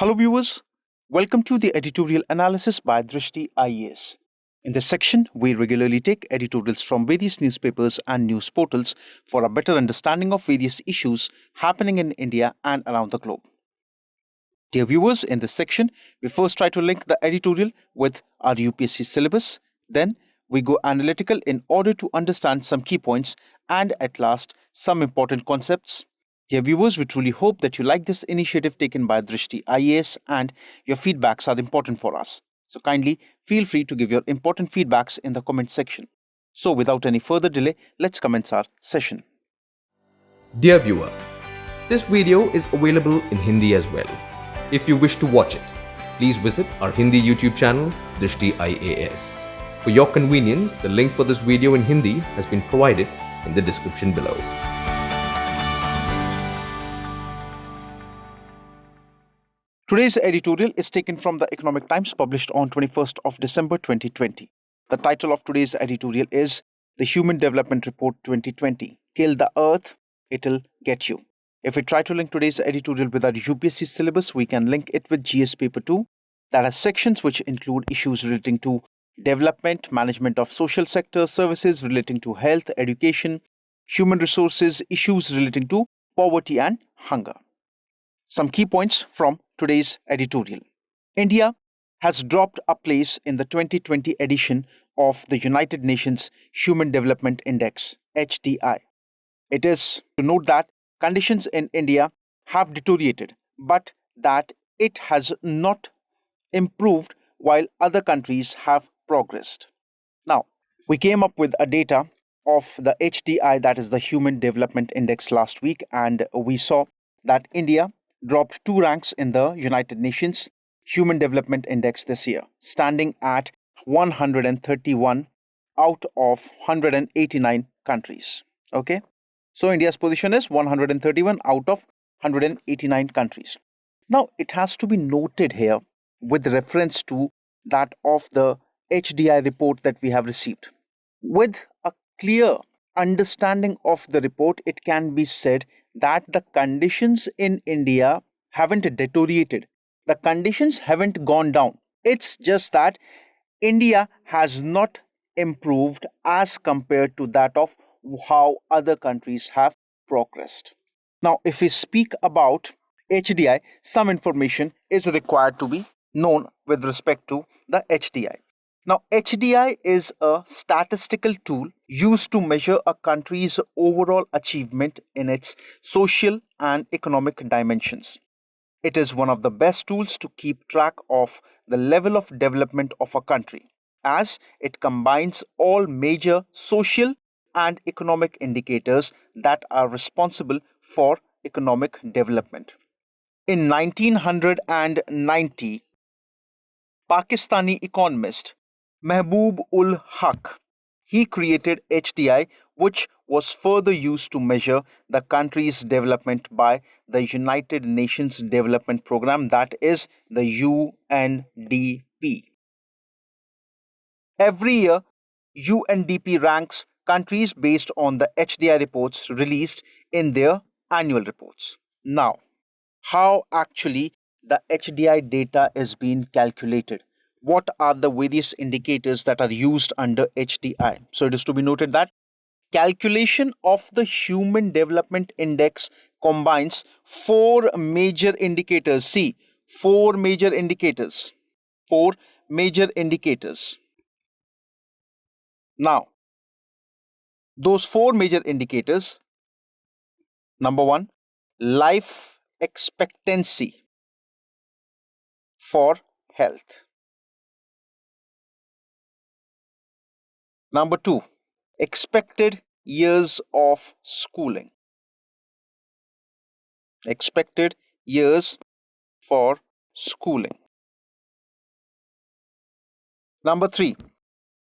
Hello viewers, welcome to the Editorial Analysis by Drishti IAS. In this section, we regularly take editorials from various newspapers and news portals for a better understanding of various issues happening in India and around the globe. Dear viewers, in this section, we first try to link the editorial with our UPSC syllabus, then we go analytical in order to understand some key points and at last some important concepts. Dear viewers, we truly hope that you like this initiative taken by Drishti IAS and your feedbacks are important for us. So kindly feel free to give your important feedbacks in the comment section. So without any further delay, let's commence our session. Dear viewer, this video is available in Hindi as well. If you wish to watch it, please visit our Hindi YouTube channel, Drishti IAS. For your convenience, the link for this video in Hindi has been provided in the description below. Today's editorial is taken from the Economic Times, published on 21st of December 2020. The title of today's editorial is The Human Development Report 2020. Kill the Earth, it'll get you. If we try to link today's editorial with our UPSC syllabus, we can link it with GS Paper 2 that has sections which include issues relating to development, management of social sector, services relating to health, education, human resources, issues relating to poverty and hunger. Some key points from today's editorial. India has dropped a place in the 2020 edition of the United Nations Human Development Index, HDI. It is to note that conditions in India have deteriorated, but that it has not improved while other countries have progressed. Now, we came up with a data of the HDI, that is the Human Development Index, last week, and we saw that India dropped 2 ranks in the United Nations Human Development Index this year, standing at 131 out of 189 countries. Okay, so India's position is 131 out of 189 countries. Now, it has to be noted here with reference to that of the HDI report that we have received. With a clear understanding of the report, it can be said that the conditions in India haven't deteriorated. The conditions haven't gone down. It's just that India has not improved as compared to that of how other countries have progressed. Now, if we speak about HDI, some information is required to be known with respect to the HDI. Now, HDI is a statistical tool used to measure a country's overall achievement in its social and economic dimensions. It is one of the best tools to keep track of the level of development of a country, as it combines all major social and economic indicators that are responsible for economic development. In 1990, Pakistani economist Mehboob ul Haq, he created HDI, which was further used to measure the country's development by the United Nations Development Programme, that is the UNDP. Every year, UNDP ranks countries based on the HDI reports released in their annual reports. Now, how actually the HDI data is being calculated? What are the various indicators that are used under HDI? So it is to be noted that calculation of the Human Development Index combines 4 major indicators. See, 4 major indicators. 4 major indicators. Now, those 4 major indicators: number 1, life expectancy for health. Number 2, expected years of schooling. Expected years for schooling. Number 3,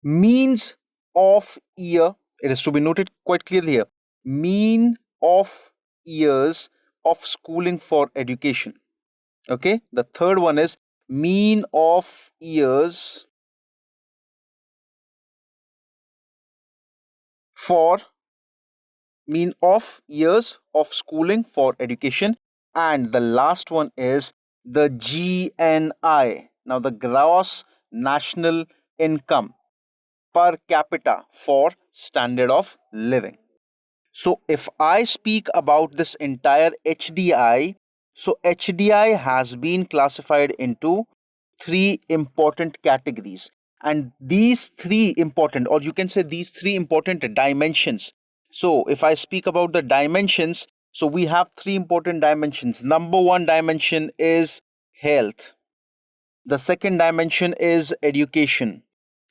means of year. It is to be noted quite clearly here. Mean of years of schooling for education. Okay. The third one is mean of years for schooling for education, and the last one is the GNI. Now, the gross national income per capita for standard of living. So, if I speak about this entire HDI, so HDI has been classified into three important categories. And these three important, or you can say these three important dimensions. So, if I speak about the dimensions, so we have three important dimensions. Number one dimension is health. The second dimension is education.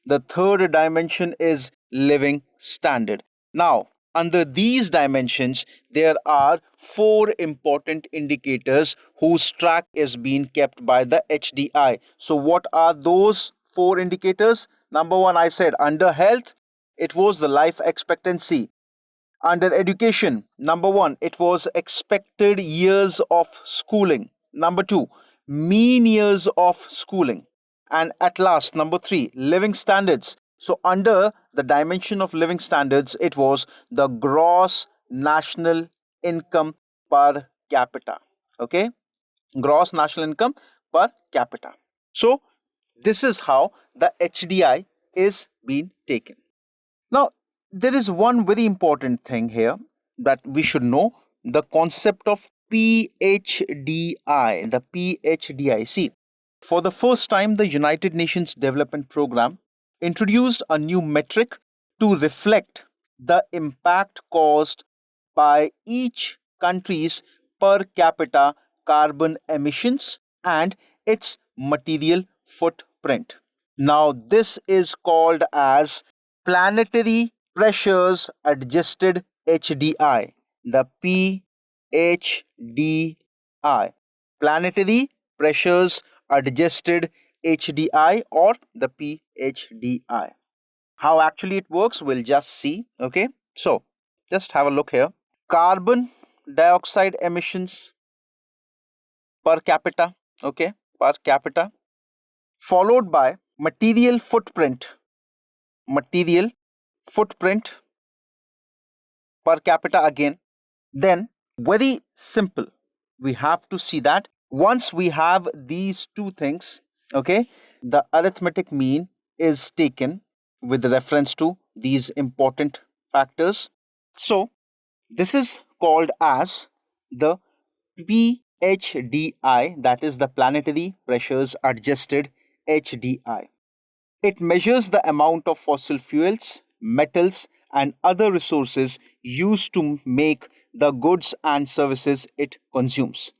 The third dimension is living standard. Now, under these dimensions, there are four important indicators whose track is being kept by the HDI. So, what are those four indicators? Number one, I said under health, it was the life expectancy. Under education, number one, it was expected years of schooling. Number two, mean years of schooling. And at last, number three, living standards. So, under the dimension of living standards, it was the gross national income per capita. Okay, gross national income per capita. So, this is how the HDI is being taken. Now, there is one very important thing here that we should know, the concept of PHDI. The PHDI. See, for the first time, the United Nations Development Program introduced a new metric to reflect the impact caused by each country's per capita carbon emissions and its material footprint. Now, this is called as Planetary Pressures Adjusted HDI, the PHDI. Planetary Pressures Adjusted HDI, or the PHDI. How actually it works, we'll just see. Okay, so just have a look here. Carbon dioxide emissions per capita, okay, per capita, followed by material footprint per capita again. Then, very simple, we have to see that once we have these two things, okay, the arithmetic mean is taken with reference to these important factors. So, this is called as the PHDI, that is the Planetary Pressures Adjusted HDI. It measures the amount of fossil fuels, metals, and other resources used to make the goods and services it consumes.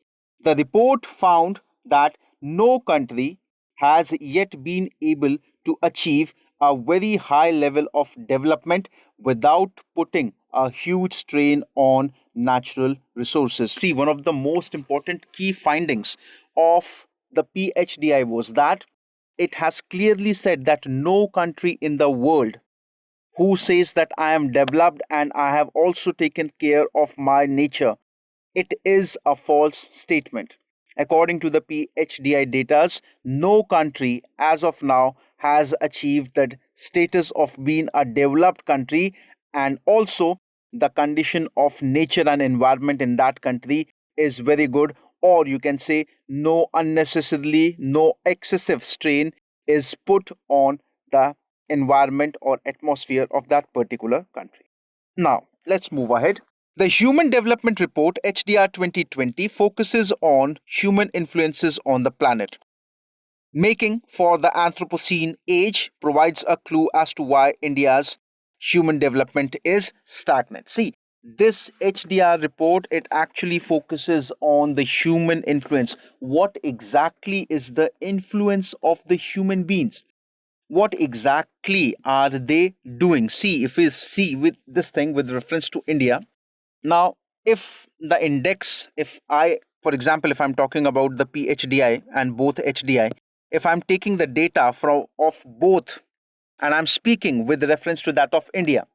The report found that no country has yet been able to achieve a very high level of development without putting a huge strain on natural resources. See, one of the most important key findings of the PHDI was that it has clearly said that no country in the world who says that I am developed and I have also taken care of my nature, it is a false statement. According to the PHDI data, no country as of now has achieved that status of being a developed country, and also the condition of nature and environment in that country is very good, or you can say no unnecessarily, no excessive strain is put on the environment or atmosphere of that particular country. Now, let's move ahead. The Human Development Report HDR 2020 focuses on human influences on the planet. Making for the Anthropocene age provides a clue as to why India's human development is stagnant. See, this HDR report, it actually focuses on the human influence. What exactly is the influence of the human beings? What exactly are they doing? See, if we see with this thing with reference to India, now, if the index, if I, for example, if I'm talking about the PHDI and both HDI, if I'm taking the data from of both and I'm speaking with reference to that of India,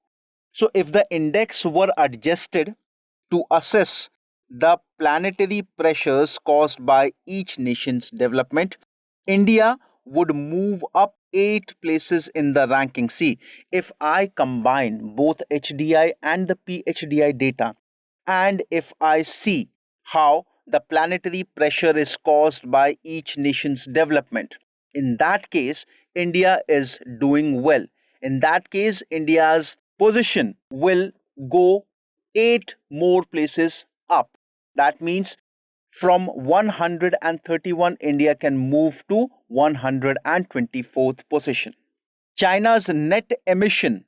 so if the index were adjusted to assess the planetary pressures caused by each nation's development, India would move up 8 places in the ranking. See, if I combine both HDI and the PHDI data, and if I see how the planetary pressure is caused by each nation's development. In that case, India is doing well. In that case, India's position will go 8 more places up. That means from 131, India can move to 124th position. China's net emission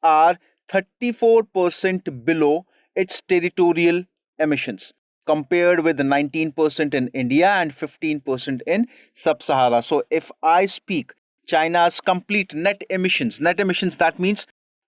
are 34% below its territorial emissions, compared with 19% in India and 15% in Sub-Sahara. So if I speak China's complete net emissions, that means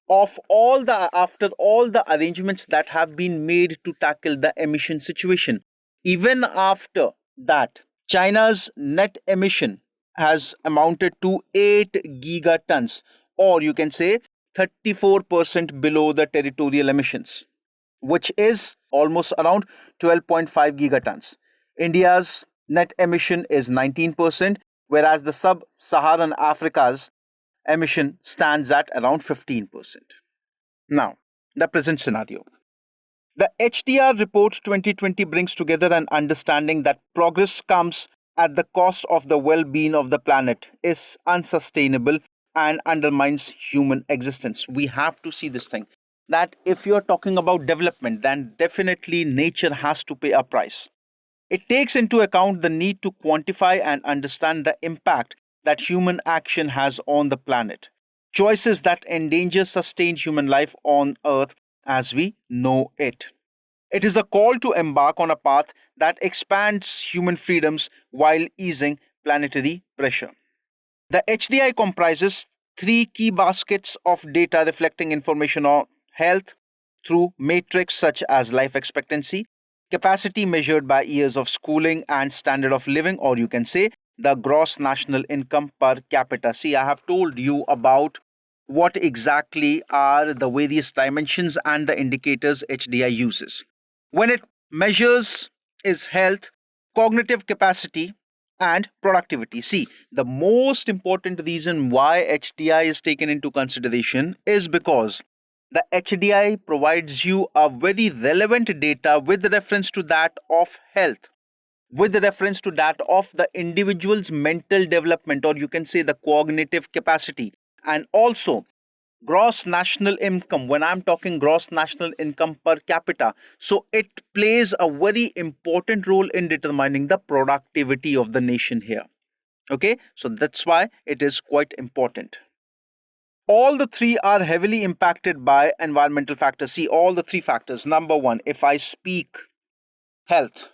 of all the after all the arrangements that have been made to tackle the emission situation, even after that, China's net emission has amounted to 8 gigatons, or you can say 34% below the territorial emissions, which is almost around 12.5 gigatons. India's net emission is 19%, whereas the sub-Saharan Africa's emission stands at around 15%. Now, the present scenario. The HDR report 2020 brings together an understanding that progress comes at the cost of the well-being of the planet, is unsustainable and undermines human existence. We have to see this thing, that if you're talking about development, then definitely nature has to pay a price. It takes into account the need to quantify and understand the impact that human action has on the planet. Choices that endanger sustained human life on Earth as we know it. It is a call to embark on a path that expands human freedoms while easing planetary pressure. The HDI comprises three key baskets of data reflecting information on health through metrics such as life expectancy, capacity measured by years of schooling, and standard of living, or you can say the gross national income per capita. See, I have told you about what exactly are the various dimensions and the indicators HDI uses. When it measures is health, cognitive capacity, and productivity. See, the most important reason why HDI is taken into consideration is because the HDI provides you a very relevant data with reference to that of health, with reference to that of the individual's mental development, or you can say the cognitive capacity, and also gross national income. When I'm talking gross national income per capita, so it plays a very important role in determining the productivity of the nation here. Okay, so that's why it is quite important. All the three are heavily impacted by environmental factors. See, all the three factors. Number one, if I speak health,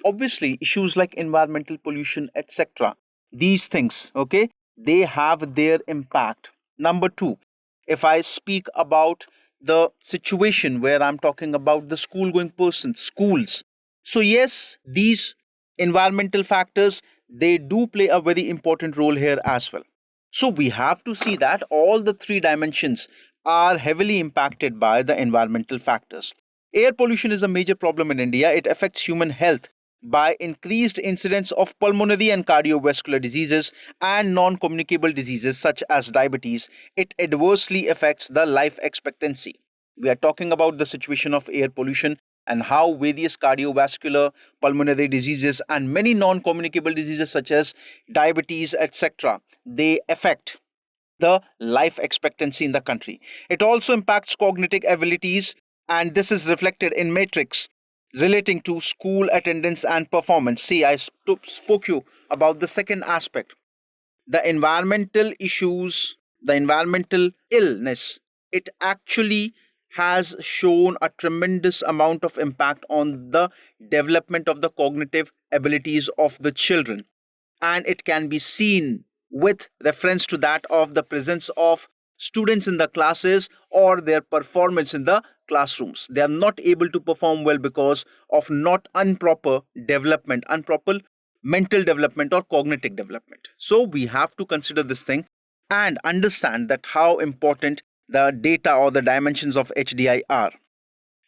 obviously issues like environmental pollution, etc., these things, okay, they have their impact. Number two, if I speak about the situation where I'm talking about the school going person, schools, so yes, these environmental factors, they do play a very important role here as well. So we have to see that all the three dimensions are heavily impacted by the environmental factors. Air pollution is a major problem in India. It affects human health by increased incidence of pulmonary and cardiovascular diseases and non-communicable diseases such as diabetes. It adversely affects the life expectancy. We are talking about the situation of air pollution and how various cardiovascular, pulmonary diseases and many non-communicable diseases such as diabetes, etc., they affect the life expectancy in the country. It also impacts cognitive abilities, and this is reflected in metrics relating to school attendance and performance. See, I spoke you about the second aspect. The environmental issues, the environmental illness, it actually has shown a tremendous amount of impact on the development of the cognitive abilities of the children. And it can be seen with reference to that of the presence of students in the classes or their performance in the classrooms. They are not able to perform well because of not improper development, improper mental development or cognitive development. So we have to consider this thing and understand that how important the data or the dimensions of HDI are.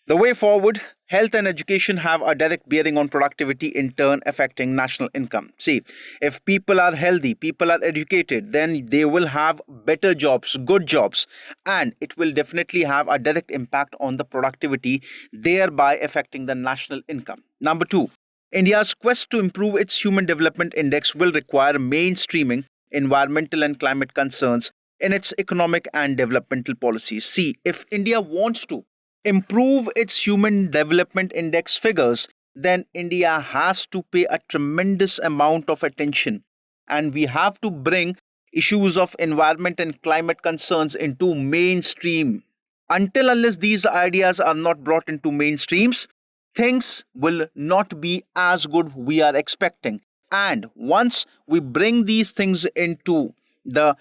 The way forward, health and education have a direct bearing on productivity, in turn affecting national income. See, if people are healthy, people are educated, then they will have better jobs, good jobs, and it will definitely have a direct impact on the productivity, thereby affecting the national income. Number two, India's quest to improve its Human Development Index will require mainstreaming environmental and climate concerns in its economic and developmental policies. See, if India wants to improve its Human Development Index figures, then India has to pay a tremendous amount of attention, and we have to bring issues of environment and climate concerns into mainstream. Until unless these ideas are not brought into mainstreams, things will not be as good we are expecting. And once we bring these things into the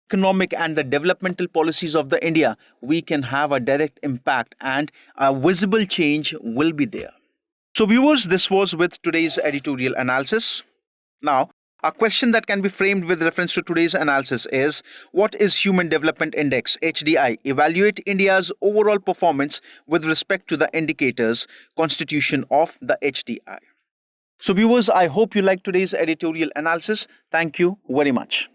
economic and the developmental policies of the India, we can have a direct impact and a visible change will be there. So viewers, this was with today's editorial analysis. Now, a question that can be framed with reference to today's analysis is: what is Human Development Index HDI? Evaluate India's overall performance with respect to the indicators constitution of the HDI. So viewers, I hope you liked today's editorial analysis. Thank you very much.